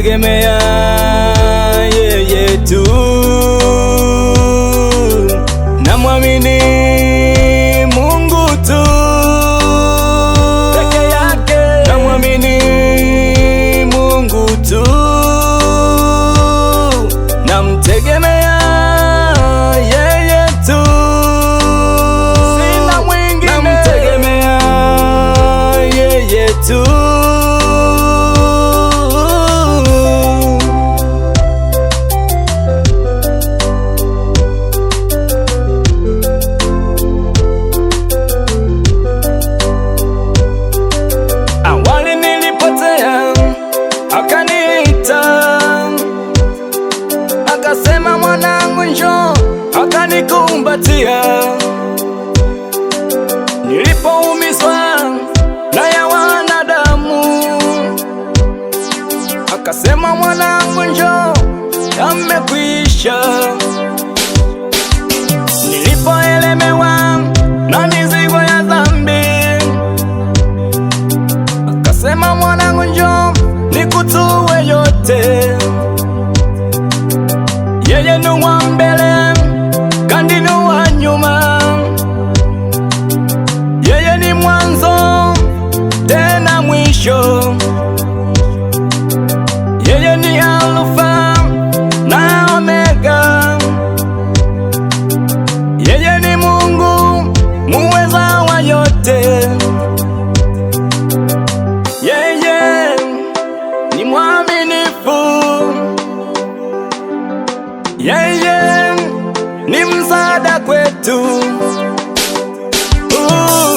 namtegemea yeye tu, namwamini Mungu tu peke yake, namwamini Mungu tu, namtegemea yeye tu, sina mwingine, namtegemea yeye tu. Awali nilipotea, akaniita, akasema mwanangu njoo, akanikumbatia. Nilipoumizwa na ya wanadamu, akasema mwanangu njoo, yamekwisha. Nilipoelemewa na mizigo ya dhambi, akasema mwanangu njoo, nikutue yote. Yeye ni wa mbele kandi ni wa nyuma, yeye ni mwanzo tena mwisho, yeye ni Alfa na Omega, yeye ni Mungu muweza wa yote. Yeye ni mwaminifu, yeye ni msaada kwetu.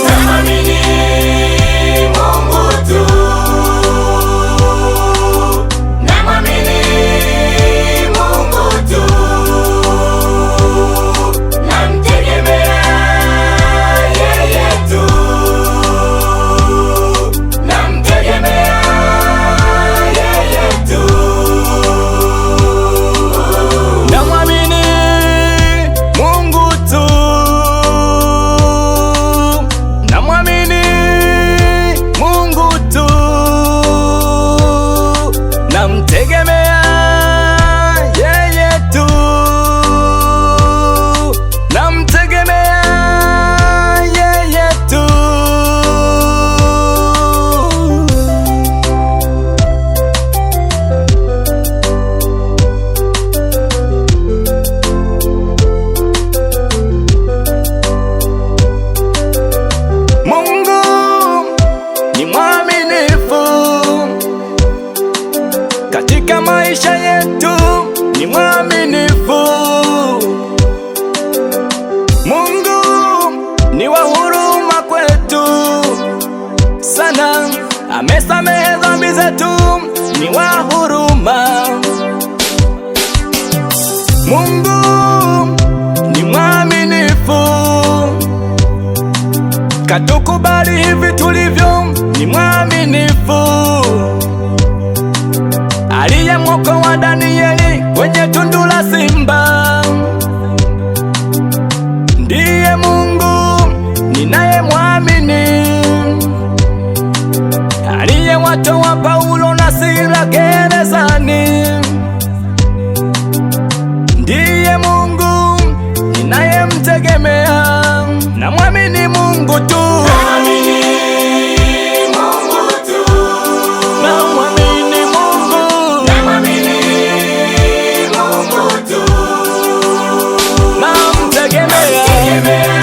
Namwamini Mungu tu, namwamini Mungu tu, namtegemea yeye tu, namtegemea yeye tu. Namwamini Mungu tu, namwamini Mungu tu, namtegemea yeye tu, namtegemea yeye tu. Mungu ni mwaminifu katika maisha yetu, ni mwaminifu. Mungu ni wa huruma kwetu sana, amesamehe dhambi zetu, ni wa huruma. Mungu ni mwaminifu, katukubali hivi tulivyo, ni mwaminifu. Aliyemwokoa Danieli kwenye tundu la simba, ndiye Mungu ninayemwamini. Aliyewatoa Paulo na Sila gerezani, ndiye Mungu ninayemtegemea. Namwamini Mungu tu, Namwamini Mungu tu, namwamini Mungu, namwamini Mungu tu, namtegemea namtegemea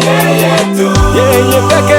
yeye tu, yeye peke